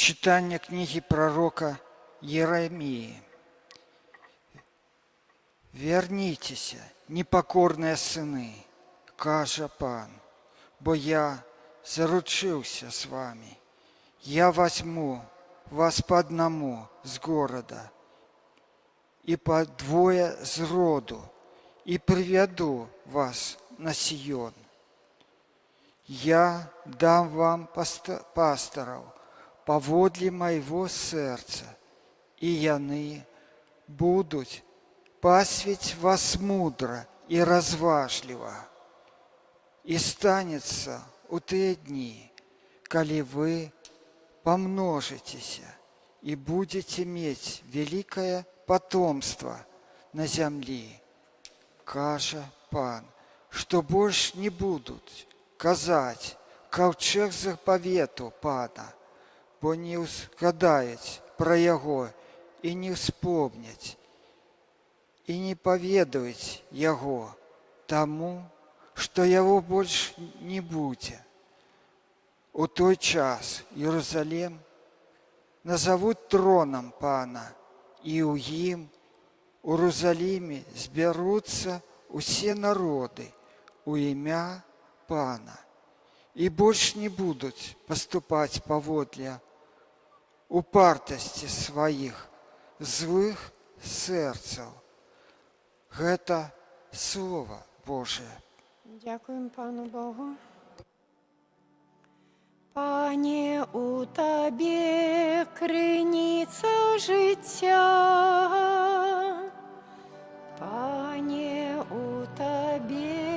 Читання книги пророка Єремії. «Верніться, непокорні сини, каже Пан, бо я заручився з вами. Я возьму вас по одному з города и по двое з роду, и приведу вас на Сион. Я дам вам пасторов поводле моего сердца, и яны будуть пасвить вас мудро и разважливо. И станется у те дни, коли вы помножитеся и будете иметь великое потомство на земле, каже Пан, что больше не будут казать ковчег заповету Пана, бо не узгадають про Його і не вспомнять, і не поведають Його тому, що Його більше не буде. У той час Єрусалим назовуть троном Пана, і у їм, у Єрусалимі, зберуться усі народи у ім'я Пана, і більше не будуть поступати поводле упартості своїх злих серців. Гэта Слово Божие. Дякуємо Пану Богу. Пане, у Тобі криниця життя. Пане, у Тобі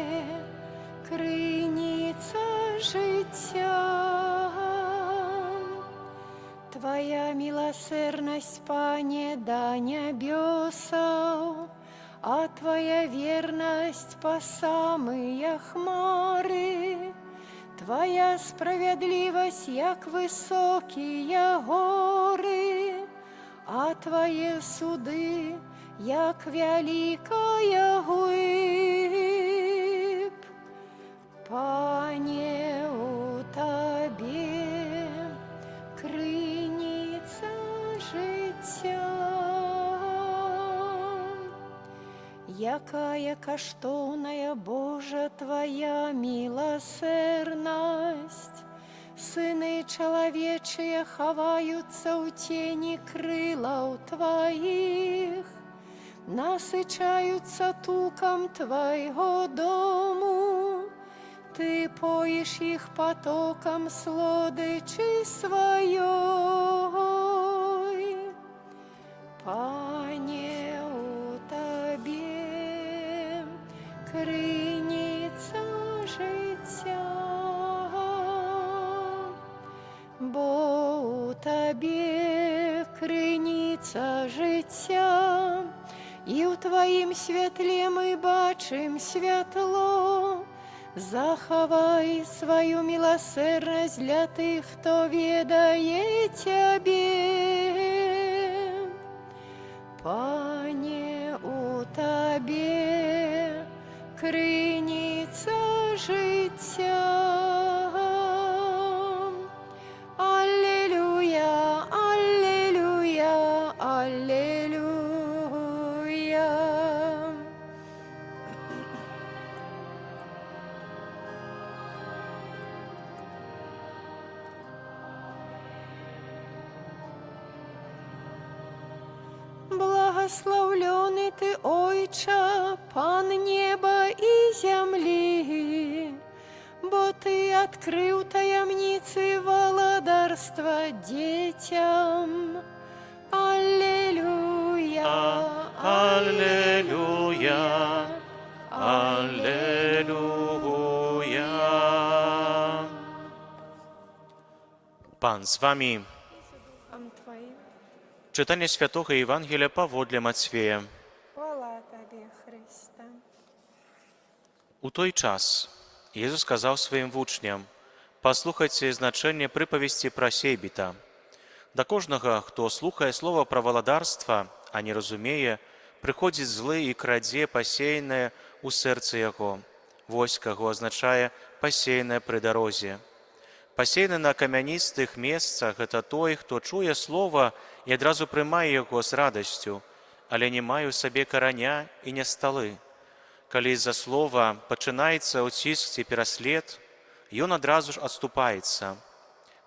криниця життя. Твоя милосердность, Пане, до небесов, а Твоя верность по самые хмары. Твоя справедливость, як высокие горы, а Твои суды, як великая глыб. Пане, у Тобі криниця життя. Якая каштовная, Божа, Твоя милосердность! Сыны человечие ховаются у тени крылов Твоих, насычаются туком Твоего дому. Ты поишь их потоком сладочи своей. Пане, у Тобі криниця життя, бо у Тобі криниця життя, і у Твоїм світлі ми бачим світло. Заховай свою милосердность для тих, хто ведає Тебе. Пане, у Тобі криниця життя. Аллилуйя, аллилуйя, аллилуйя. Благословленный Ты, Ойче, Пан неба и земли, бо Ты открыл таємниці володарства детям. Аллилуйя, Аллилуйя, Аллилуйя. Пан з вами. Духом Твоїм. Читання Святого Євангелія паводле Матвія. Хвала Тобі, Христе. У той час Ісус сказав своїм вучням: «Послухайте значення приповісті про сейбіта. До кожного, хто слухає слово про володарство, а не розуміє, приходить злий і краде посеяне у серце його. Вось кого означає посеяне при дорозі. Пасеяны на камяністых месцах гэта той, хто чуе слова і адразу прымае яго з радасцю, але не мае ў сабе караня і не сталы. Калі з-за слова пачынаецца ўціск ці пераслед, ён адразу ж адступаецца.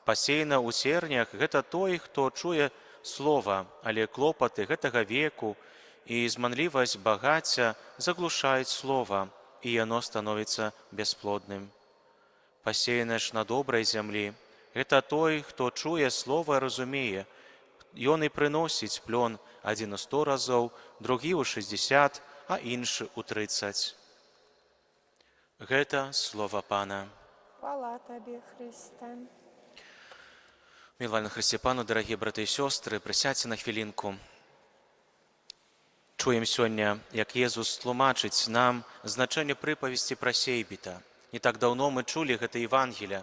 Пасеяна ў зернях гэта той, хто чуе слова, але клопаты гэтага веку і зманлівасць багацця заглушаюць слова, і яно становіцца бясплодным. Пасеяна ж на добрай зямлі гэта той, хто чуе слова і разумее. Ён і прыносіць плён адзін у 100 разоў, другі ў 60, а іншы ў 30. Гэта слова Пана. Хвала Табе, Христе. Мілвальна Христе Пану, дарагія браты і сёстры, прысядзьце на хвілінку. Чуем сёння, як Езус тлумачыць нам значэнне прыпавесці пра сейбіта. Не так даўно мы чулі гэта Евангелія,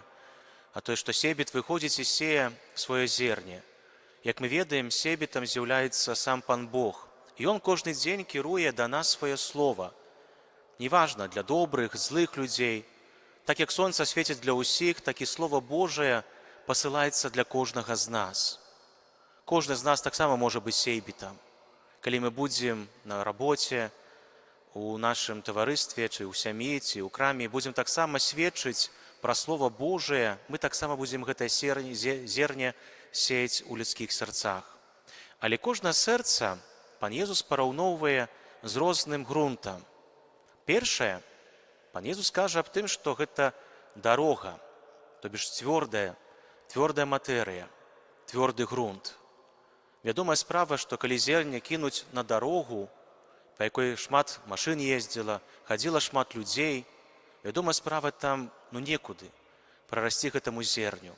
а тое, што сейбіт выходзіць і сее сваё зерне. Як мы ведаем, сейбітам з'яўляецца сам Пан Бог, і Ён кожны дзень кіруе да нас сваё слова. Неважна, для добрых, злых людзей. Так як сонца свеціць для ўсіх, так і Слова Божае пасылаецца для кожнага з нас. Кожны з нас таксама можа быць сейбітам. Калі мы будзем на рабоце, у нашым таварыстве, ці ў сям'і, ці ў краме, будзем таксама сведчыць пра Слова Божае, мы таксама будзем гэтае зерне сеяць у людскіх сэрцах. Але кожнае сэрца Пан Езус параўноўвае з розным грунтам. Першае, Пан Езус кажа аб тым, што гэта дарога, то бишь цвёрдая матэрыя, цвёрды грунт. Вядомая справа, што калі зерне кінуць на дарогу, па якой шмат машын ездзіла, хадзіла шмат людзей, вядомая справа там некуды прарасці гэтаму зерню.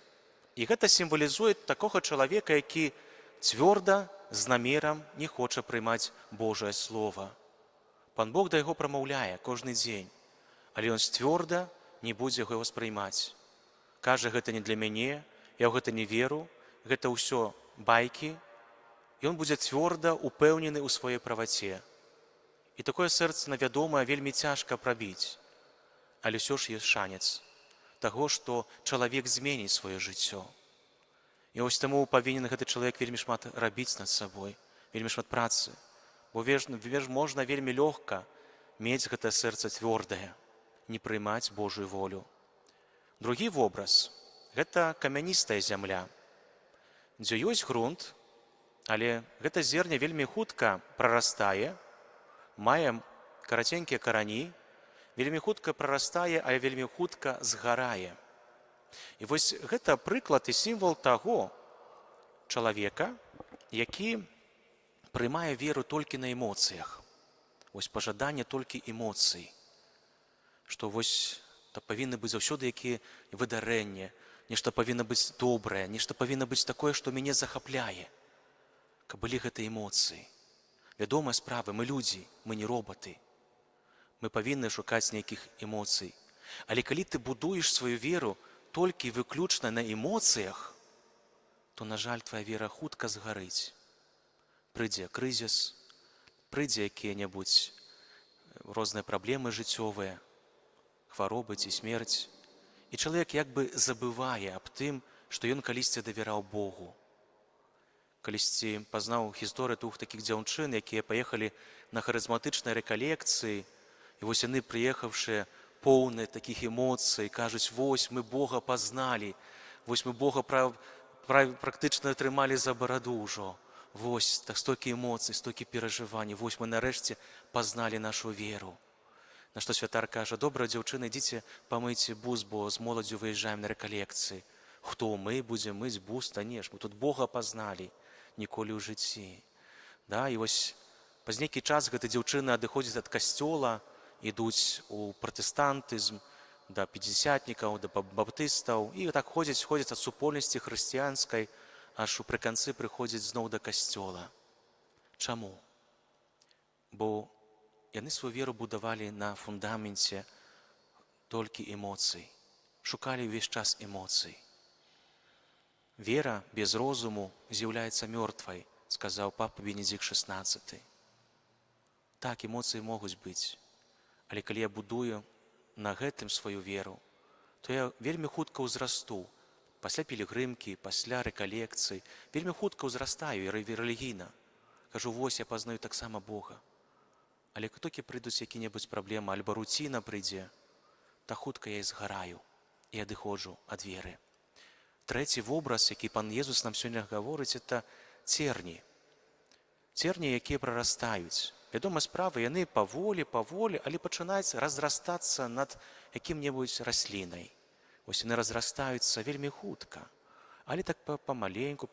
І гэта сімвалізуе такога чалавека, які цвёрда, з намерам не хоча прымаць Божае Слова. Пан Бог да яго прамаўляе кожны дзень, але ён цвёрда не будзе яго спрыймаць. Кажа, гэта не для мяне, я ў гэта не веру, гэта ўсё байкі. Ён будзе цвёрда упэўнены ў сваёй праваце. І такое сэрца, вядома, вельмі цяжка прабіць. Але ўсё ж ёсць шанец таго, што чалавек зменіць сваё жыццё. І вось таму павінен гэты чалавек вельмі шмат рабіць над сабой, вельмі шмат працы. Бо можна вельмі лёгка мець гэта сэрца цвёрдае, не прымаць Божую волю. Другі вобраз – гэта камяністая зямля, дзе ёсць грунт, але гэта зерне вельмі хутка прарастае, мае караценькія карані, вельмі хутка прарастае, але вельмі хутка згарае. І вось гэта прыклад і сімвал таго чалавека, які прымае веру толькі на эмоцыях. Вось пажаданне толькі эмоцый. Што вось павінны быць заўсёды якія выдарэнне, нешта павінна быць добрае, нешта павінна быць такое, што мяне захапляе. Каб былі гэтыя эмоцыі. Вядомая справа, мы людзі, мы не робаты. Мы павінны шукаць нейкіх эмоцый. Але калі ты будуеш сваю веру толькі выключна на эмоцыях, то, на жаль, твая вера хутка згарыць. Прыйдзе крызіс, прыйдзе якія-небудзь розныя праблемы жыццёвыя, хваробы ці смерць. І чалавек як бы забывае аб тым, што ён калісьці давяраў Богу. Калісьці пазнаў гісторыю двух такіх дзяўчын, якія паехалі на харызматычныя рэкалекцыі, і вось яны, прыехаўшы поўныя такіх эмоцый, кажуць, вось мы Бога пазналі, вось мы Бога практычна атрымалі за бараду ўжо. Вось так столькі эмоцый, столькі перажываний, вось мы нарэшце пазналі нашу веру. На што святар кажа, добра, дзяўчыны, ідзіце памыйце бус, бо з моладзю выязджаем на рэкалекцыі. Хто мы будзем мыць бус? Та не ж, мы тут Бога пазналі ніколі ў жыцці. І вось праз нейкі час гэта дзяўчыны адыходзяць ад касцёла, ідуць у пратэстантызм, да пятидзясятнікаў, да баптыстаў, і так ходзяць ад супольнасці хрысціянскай, аж упрыканцы прыходзяць зноў да касцёла. Чаму? Бо яны сваю веру будавалі на фундаменце толькі эмоцый, шукалі ўвесь час эмоцый. Вера без розуму з'яўляецца мёртвай, сказаў папа Бенедзікт XVI. Так, эмоцыі могуць быць, але калі я будую на гэтым сваю веру, то я вельмі хутка ўзрасту, пасля пілігрымкі, пасля рэкалекцый, вельмі хутка ўзрастаю і рэлігійна. Кажу, вось я пазнаю таксама Бога. Але як толькі прыйдуць які-небудзь праблемы, альбо руціна прыйдзе, то хутка я і згараю і адыходжу ад веры. Трэці вобраз, які пан Езус нам сёння гаворыць, это церні. Церні, якія прарастаюць. Вядома справа, яны паволі, але пачынаюць разрастацца над якім-небудзь раслінай. Вось яны разрастаюцца вельмі хутка, але так памаленьку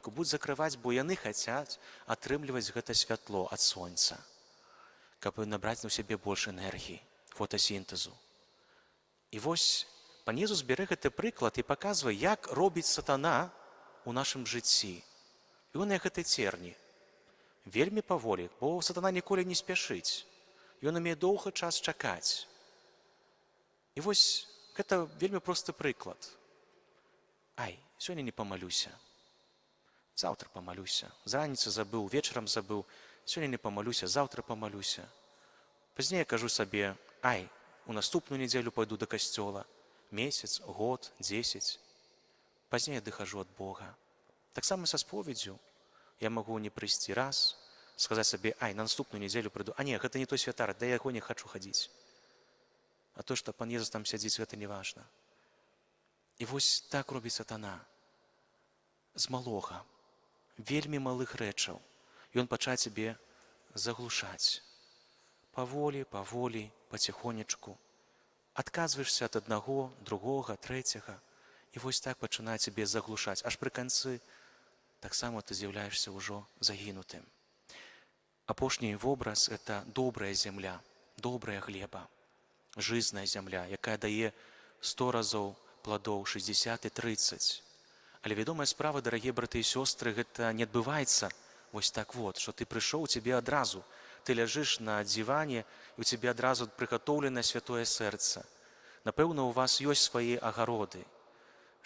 будуць закрываць, бо яны хацяць атрымліваць гэта святло ад сонца, каб набраць на сябе больш энергіі, фотасінтэзу. І вось пан Езус бярэ гэты прыклад і паказвае, як робіць сатана ў нашым жыцці. І ён як гэты церні. Вельмі паволі, бо сатана ніколі не спяшыць. Ён умее доўгі час чакаць. І вось гэта вельмі просты прыклад. Сёння не памалюся. Заўтра памалюся. Зраніцы забыў, вечарам забыў. Сёння не памалюся, заўтра памалюся. Пазней я кажу сабе, у наступную нядзелю пайду да касцёла. Месяц, год, 10. Пазней я адыхажу ад Бога. Таксама са споведзю. Я магу не прыйсці раз, сказаць сабе, на наступную нядзелю прыйду. Не, гэта не той святар, да яго не хачу хадзіць. А то, што пан Езус там сядзіць, гэта не важна. І вось так робіць сатана. З малога, вельмі малых рэчаў. Ён пачаў цябе заглушаць. Паволі, паціхонечку. Адказваешся ад аднаго, другога, трэцяга. І вось так пачынае цябе заглушаць. Аж пры канцы таксама ты з'яўляешся ўжо загінутым. Апошні вобраз – это добрая зямля, добрая глеба, жизная зямля, якая дае 100 разоў пладоў, 60 і 30. Але вядомая справа, дарагія браты і сёстры, гэта не адбываецца вось так вот, што ты прыйшоў, у цябе адразу, ты ляжыш на дзіване, і у цябе адразу прыгатоўлена святое сэрца. Напэўна, у вас ёсць свае агароды,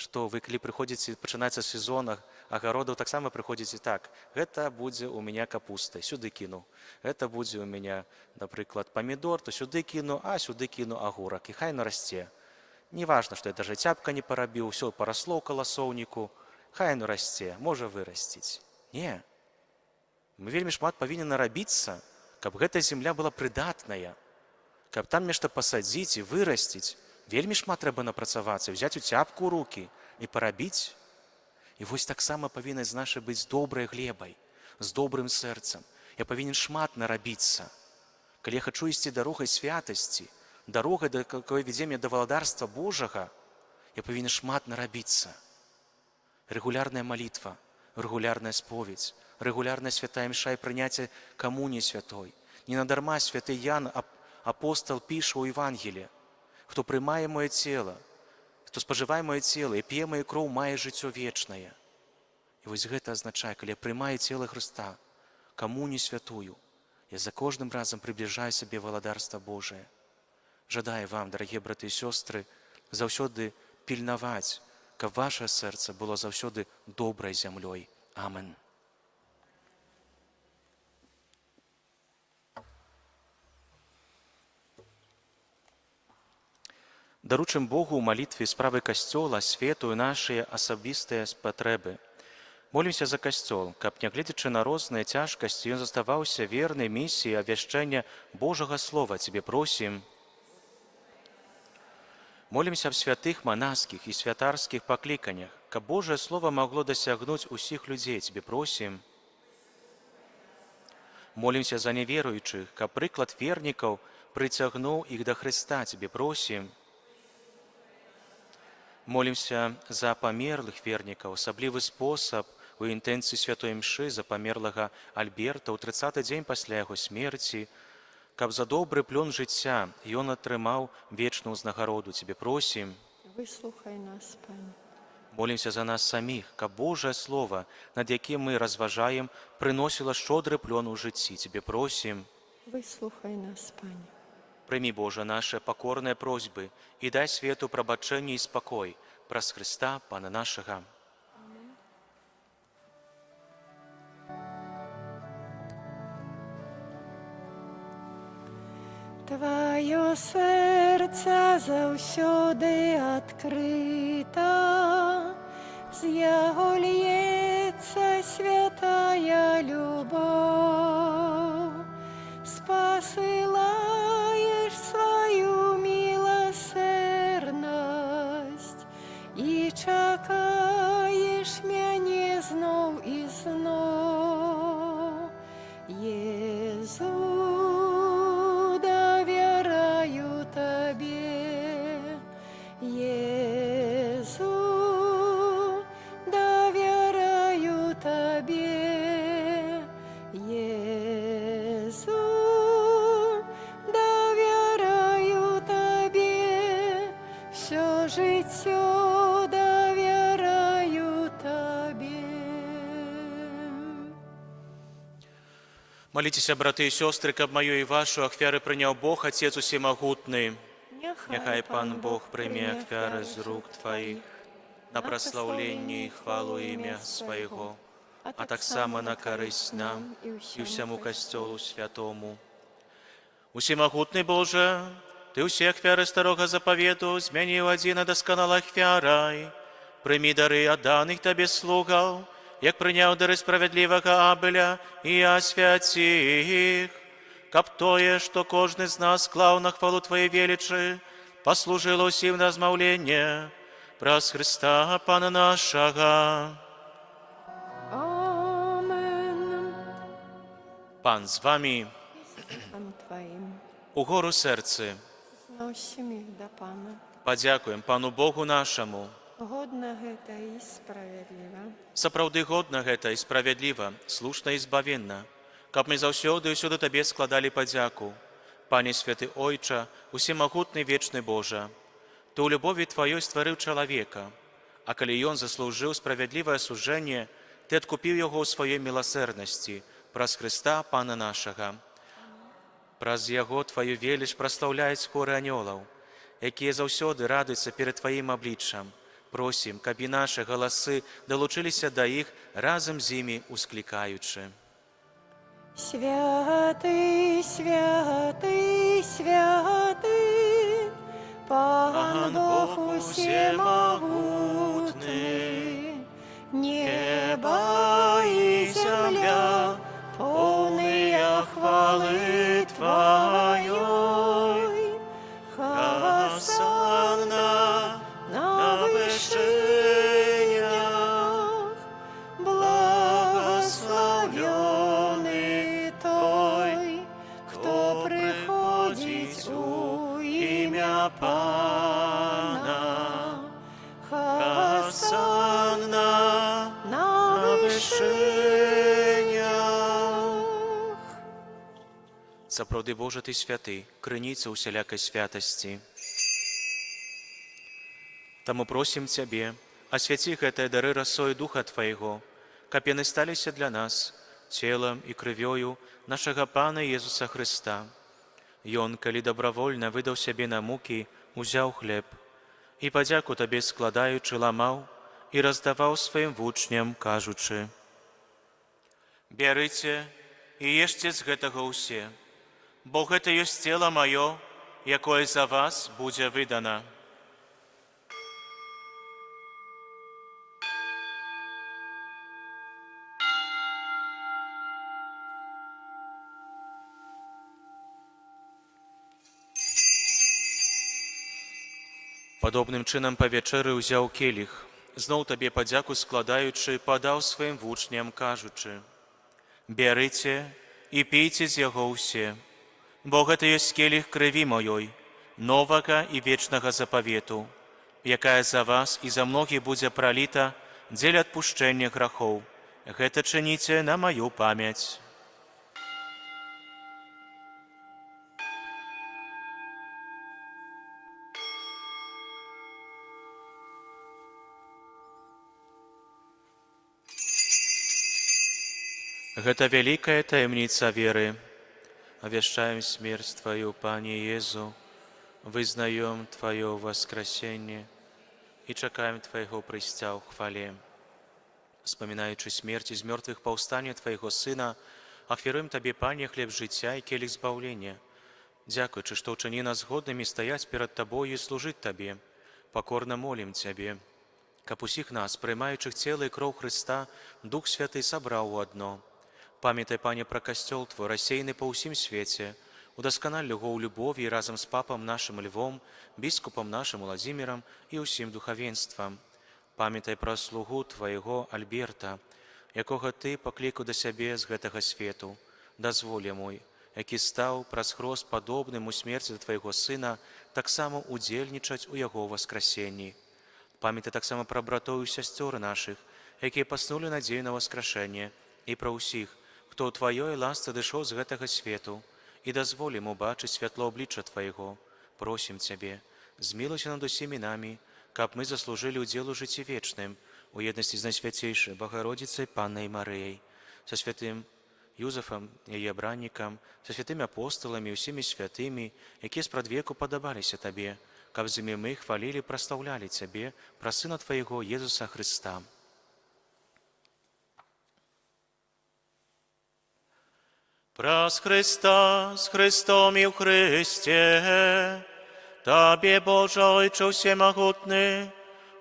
што вы, калі прыходзіце, пачынаецца сезон агародаў, таксама прыходзіце так. Гэта будзе у мяне капуста, сюды кіну. Гэта будзе у мяне, напрыклад, памідор, то сюды кіну, а сюды кіну агурак. І хай нарасце. Не важна, што я даже цяпка не парабіў, усё парасло ў каласоўніку. Хай расце, можа вырасціць. Не. Мы вельмі шмат павінен нарабіцца, каб гэта зямля была прыдатная, каб там нешта пасадзіць і вырасціць. Вельмі шмат трэба напрацавацца, взяць уцяпку ў рукі і парабіць. І вось таксама павінна з нашай быць добрай глебай, з добрым сэрцам. Я павінен шмат нарабіцца. Калі я хачу ісці дарогай святасці, дарогай, да якой вядзе мяне да валадарства Божага, я павінен шмат нарабіцца. Рэгулярная малітва, рэгулярная споведь, рэгулярная святая імша і прыняцце камуніі святой. Не надарма святы Ян, апостол, піша ў Евангеліі: хто прымае моє цела, хто спажывае моє цела і п'е мою кроў, мае жыццё вечнае. І вось гэта азначае, калі я прымаю цела Хрыста, камунію святую, я за кожным разам приближаю сабе валадарства Божие. Жадаю вам, дарагія браты і сёстры, заўсёды пільнаваць, каб ваше сэрца было заўсёды добрай зямлёй. Амен. Даручым Богу ў малітве справы касцёла, свету і нашыя асабістыя патрэбы. Молімся за касцёл, каб, нягледзячы на розныя цяжкасці, ён заставаўся вернай місіі абвяшчэння Божага Слова. Цябе просім. Молімся аб святых манаскіх і святарскіх пакліканнях, каб Божае Слова магло дасягнуць усіх людзей. Цябе просім. Молімся за неверуючых, каб прыклад вернікаў прыцягнуў іх да Хрыста. Цябе просім. Молімся за памерлых вернікаў, асаблівы спосаб у інтэнцыі святой імшы за памерлага Альберта ў 30-й дзень пасля яго смерці, каб за добры плён жыцця ён атрымаў вечную ўзнагароду. Цябе просім. Выслухай нас, Пане. Молімся за нас саміх, каб Божае Слова, над якім мы разважаем, прыносіла шчодры плён у жыцці. Цябе просім. Выслухай нас, Пане. Прымі, Божа, нашы пакорныя просьбы і дай свету прабачэнне і спакой праз Хрыста, Пана нашага. Тваё сэрца заўсёды адкрыта з яго льецца святая любов. Спасылаеш сваю міласерднасць і чакаеш мяне зноў і зноў. Езу, давяраю табе, Езу, давяраю табе, Езу, давяраю табе, всё жыццё давяраю табе. Молитесь, браты и сестры, каб мою и вашу ахвяры прыняў Бог, Отец Усемагутны. Няхай Пан Бог прыме ахвяры з рук Тваіх на праслаўленне і хвалу імя Свайго, а таксама на карысць нам і ўсяму касцёлу святому. Усемагутны Боже, Ты ўсе ахвяры старога запавету змяніў адзіна дасканала ахвярай. Прымі дары адданых Табе слугаў, як прыняў дары справядлівага Абеля і асвяці іх, каб тое, што кожны з нас клаў на хвалу Твоей велічы, паслужыло ўсім на змаўленне праз Христа Пана нашага. Амен. Пан з вами, Духом Твоим у гору серце. зносим их до Пана. Падзякуем Пану Богу нашаму. Годно гэта і справядліва. Сапраўды годна гэта і справядліва, слушна і збавенна, каб мы заўсёды і ўсюды Табе складалі падзяку. Пане святы Ойча, усемагутны вечны Божа, Ты ў любові Тваёй стварыў чалавека, а калі ён заслужыў справядлівае сужэнне, Ты адкупіў яго ў сваёй міласэрнасці праз Хрыста Пана нашага. Праз яго Тваю веліч праслаўляюць хоры анёлаў, якія заўсёды радуюцца перад Тваім абліччам. Просім, каб і нашы галасы далучыліся да іх, разам з імі усклікаючы. Святы, святы, святы, Пан Бог усемагутны, неба і зямля, поўныя хвалы Тваёй. Хасана на вышынях, благословёны той, хто приходить у ім'я Пана. Хасана на вышынях. Сапраўды Божа Ты святы, крыніца усялякай святасці. Таму просім Цябе, асвяці гэтыя дары расою Духа Твайго, каб яны сталіся для нас целам і крывёю нашага Пана Езуса Хрыста. Ён, калі добравольна выдаў сябе на мукі, узяў хлеб і падзяку Табе складаючы ламаў і раздаваў сваім вучням, кажучы: «Бярыце і ешце з гэтага ўсе, бо гэта ёсць цела маё, якое за вас будзе выдана». Падобным чынам па вячэры ўзяў келіх, зноў Табе падзяку складаючы, падаў сваім вучням, кажучы: «Бярыце і пейце з яго ўсе, бо гэта ёсць келіх крыві маёй, новага і вечнага запавету, якая за вас і за многіх будзе праліта дзеля адпушчэння грахоў. Гэта чыніце на маю памяць». Гэта вялікая таямніца веры. Авяшчаем смерць Тваю, Пане Езу, вызнаем Твое воскресенье и чакаем Твоего прыцця ў хвале. Вспоминаючи смерть из мертвых паўстання Твоего Сына, ахвяруем Табе, Пане, хлеб жыцця и келих збаўлення. Дзякуючы, што ўчыні нас годнымі стаяць перад Табою і служыць Табе, пакорна молім Цябе. каб усіх нас, приймаючих цела і кров Христа, Дух Святий сабраў у адно. Памятай, Пане, пра касцёл Твой, рассеяны па ўсім свеце, удасканаль яго ў любові і разам з папам нашым Львом, біскупам нашым Уладзімірам і ўсім духавенствам. Памятай пра слугу Твайго Альберта, якога Ты паклікаў да сябе з гэтага свету. Дазволь яму, які стаў праз хрост падобным у смерці да Твайго Сына, таксама удзельнічаць у яго васкрасенні. Памятай таксама пра братоў і сясцёр нашых, якія паснулі надзею на васкрашэнне, і пра ўсіх, хто ў Тваёй ласцы дышоў з гэтага свету, і дазволь яму бачыць святло аблічча Твайго. Просім Цябе, змілуйся над усімі намі, каб мы заслужылі ўдзел у жыцці вечным, у еднасці з Найсвяцейшай Богородицей Паннай Марыяй, са святым Юзефам, яе абраннікам, са святымі апосталамі і ўсімі святымі, якія спрадвеку падабаліся Табе, каб з імі мы хвалілі і праслаўлялі Цябе пра Сына Твайго Езуса Христа. Праз Христа, з Христом і в Христе, Табі, Боже Ойче всемогутний,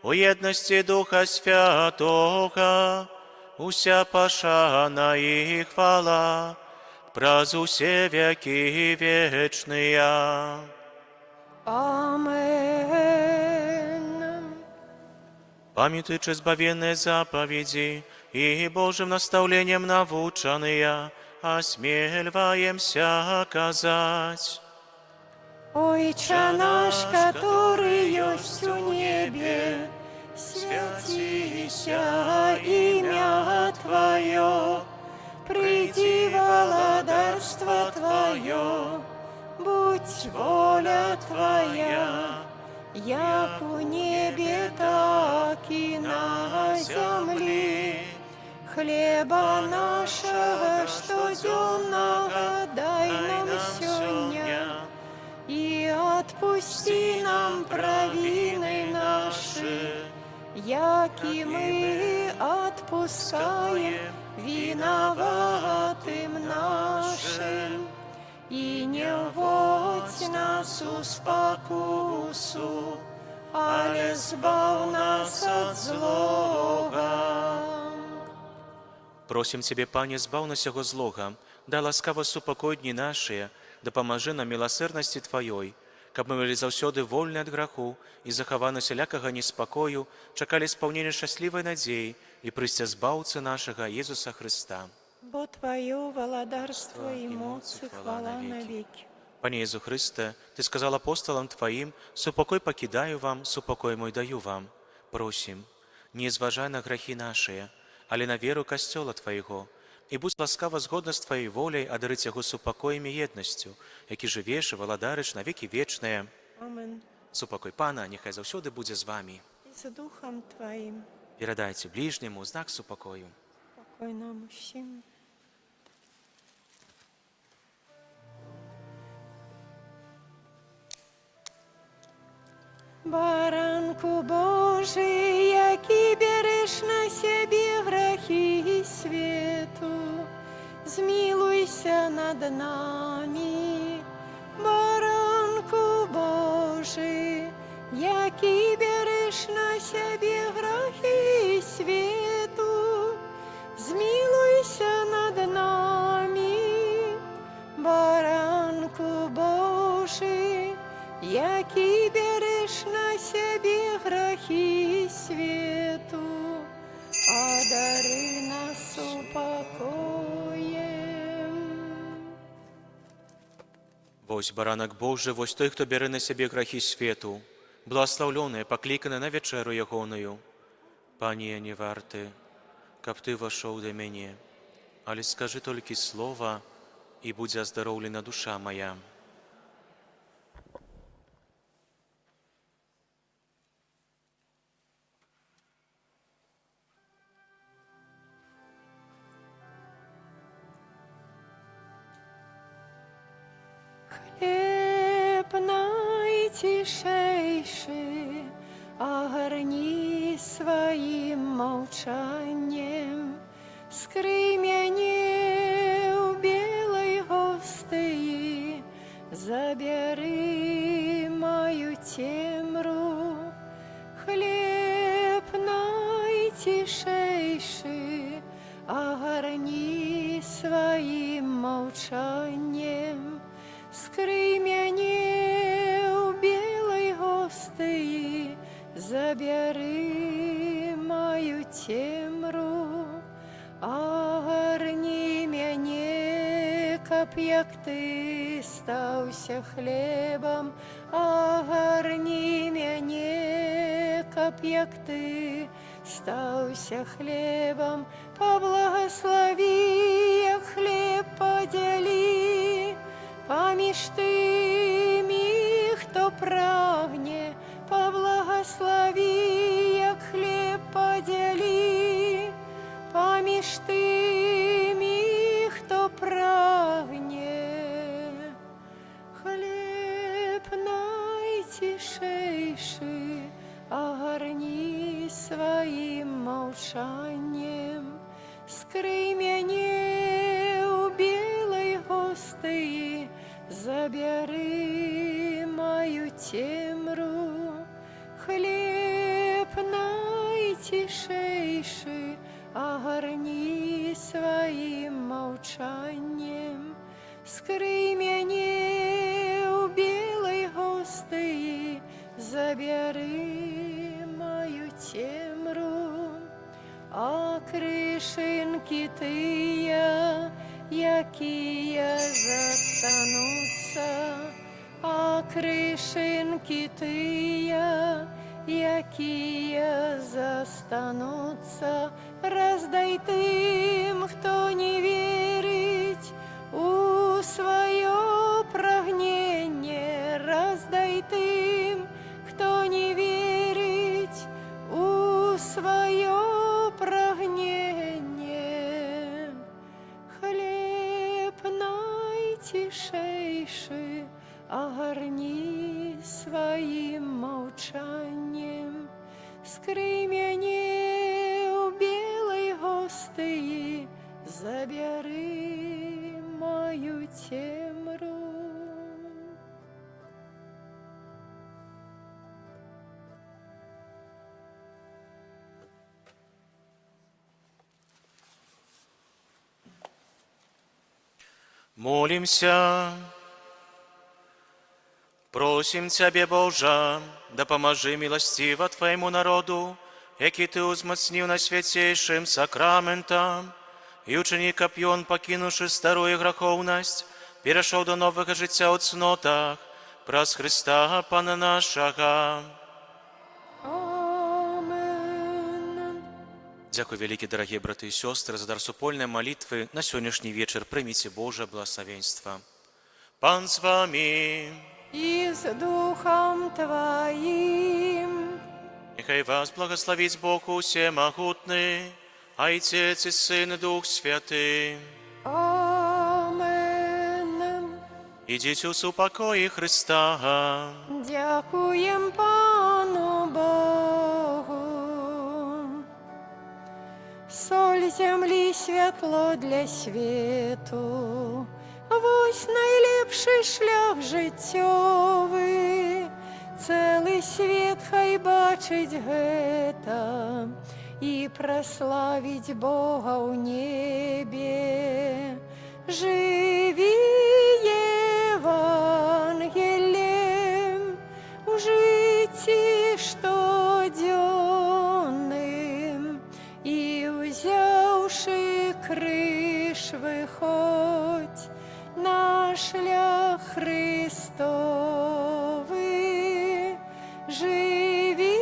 у єдності Духа Святого, уся пошана і хвала, праз усе веки вечные. Амен. Памятуючи збавенные заповеди и Божьим наставлением навучанные, осмеливаемся казать. Отче наш, который есть у небе, святися имя Твое, приди владарство Твое, будь воля Твоя, як у небе, так и на земле. Хлеба нашего, что дневного, дай нам сегодня, и отпусти нам провины наши, яки мы отпускаем виноватым нашим. И не вводь нас у спокусу, але збав нас от злого. Просім Цябе, Пане, збаў нас сяго злога, дай ласкава супакой дні нашыя, дапамажы нам міласэрнасці Тваёй, каб мы былі заўсёды вольны ад граху і захаваны сялякага неспакою, чакалі спаўнення шчаслівай надзеі і прыйсця збаўцы нашага Езуса Христа. Бо Твое владарство и моц и хвала навеки. Пане Езу Христе, Ты сказал апостолам Твоим: «Супокой покидаю вам, супокой мой даю вам». Просим, не зважай на грахи наши, але на веру касцёла Твоего, і будь ласкава згодна з Твоей воляй адарыць яго супакоем і еднасцю, які жывеш і валадарыш на векі вечныя. Амен. Супакой Пана няхай заўсёды будзе з вами. И с Духом Твоим. Перадайце ближняму знак супакою. Покой нам всем. Баранку Божий, який береш на себе грехи свету, змилуйся над нами. Баранку Божий, який береш на себе грехи свету, змилуйся над нами. Баранку Божий, який береш на себе грехи свету, одари нас упокоем. Вось баранак Божий, вось той, хто бярэ на сябе грахі свету, благословленные, покликаны на вечеру ягоную. Пане, я не варты, каб Ты вошел до мяне, але скажи толькі слова, і будзе аздароўлена душа моя. Хлеб найтишейший огорни своим молчанием, скрый мяне у белой гостии, забери мою темру. Хлеб мовчаннем. Скрий мяне ў белай гостыі, забяры маю цемру, агарні мяне, каб як ты стаўся хлебам, агарні мяне, каб як ты стаўся хлебам, паблагаславі, як хлеб падзялі, паміж тымі, хто прагне, паблагаславі, як хлеб падзялі, паміж тымі, хто прагне. Хлеб найцішэйшы агарні сваім маўчаннем. Скрый мяне ў белай гостыі, забяры маю цемру. Хлеб найцішэйшы агарні сваім маўчаннем. Скрый мяне ў белай гостыі, забяры маю цемру. А крышынкі тыя, якія застануцца, а крышынкі тыя, якія застануцца, раздай тым, хто не верыць у сваё прагненне, раздай тым, хто не верыць у сваё прагненне. Хлеб найцішэйшы агарні сваім маўчаннем. Скрый мяне ў белай гостыі, забяры маю цемру. Молимся. Просім Цябе, Божа, дапамажы міласціва Твайму народу, які Ты ўзмацніў на свяцейшым сакраментам, і учыні, каб ён, пакінуўшы старую грахоўнасць, перайшоў до новага жыцця ў цнотах праз Хрыста Пана нашага. Амен. Дзякуй вялікі, дарагія браты і сёстры, за дар супольнай малітвы на сённяшні вечар. Прыміце Божае благословенство. Пан з вами. И с Духом Твоим. Нехай вас благословить Бог усемогутный, Отец и Сын и Дух Святый. Амен. Идите у супокоя Христа. Дякуем Пану Богу. Соль земли, святло для свету, вось найлепшы шлях жыццёвы. Цэлы свет хай бачыць гэта і праславіць Бога ў небе. Жыві Евангеліем у жыцці штодзённым, і ўзяўшы крыж выходзь на шлях Христовы. Живи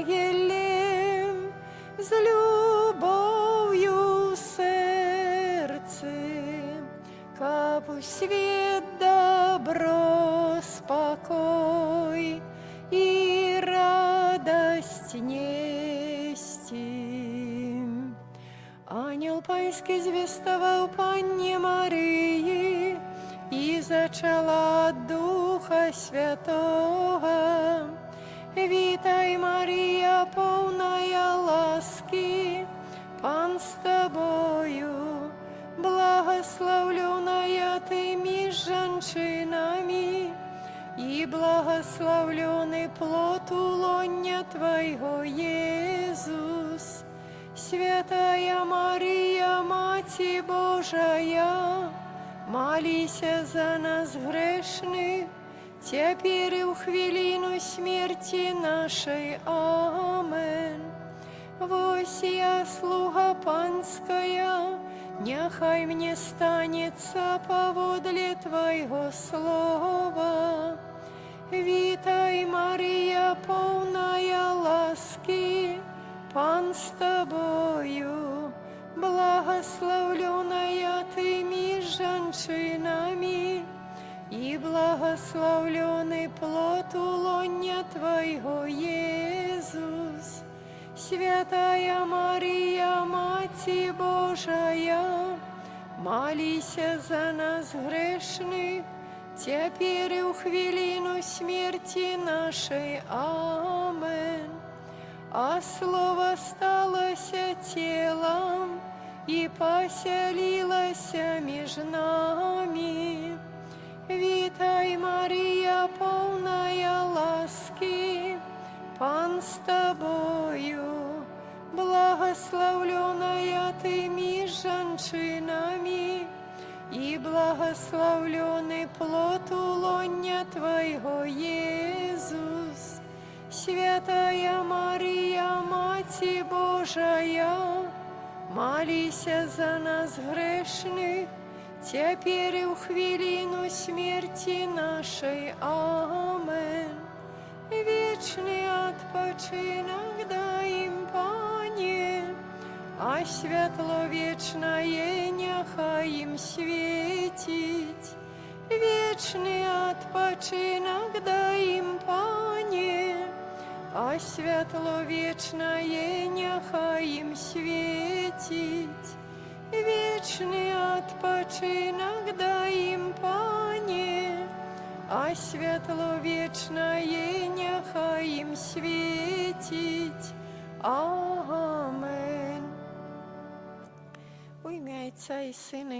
Евангелием с любовью в сердце, как у свет добро, спокой и радость нести. Ангел Панский звестовал Панне Марии, и зачала от Духа Святого. Витай, Мария, полная ласки, Пан с тобою, благословленная ты меж женщинами, и благословленный плод улоня Твоего, Иисус. Святая Мария, Маті Божая, молися за нас грешных, теперь и в хвилину смерти нашей. Амен. Вось я, слуга панская, нехай мне станется поводле Твоего слова. Витай, Мария, полная ласки, Пан с Тобою, благословленная Ты меж женщинами, и благословленный плод улоня Твоего, Иисус. Святая Мария, Мати Божия, молися за нас грешных, теперь и в хвилину смерти нашей. Амен. А Слово сталося телом и поселилось между нами. Витай, Мария, полная ласки, Пан с Тобою, благословленная Ты меж женщинами, и благословленный плод улоня Твоего, Иисус. Святая Мария, Мати Божия, молися за нас грешных, теперь и в хвилину смерти нашей. Амен. Вечный odpoczynek дай им, Пане, а світло вечное нехай им светить. Вечный odpoczynek дай им, Пане, а світло вечное нехай им светить. Вечный odpoczynek дай им, Пане, а світло вечное нехай им светить. Амен. У ім'я Отця і Сина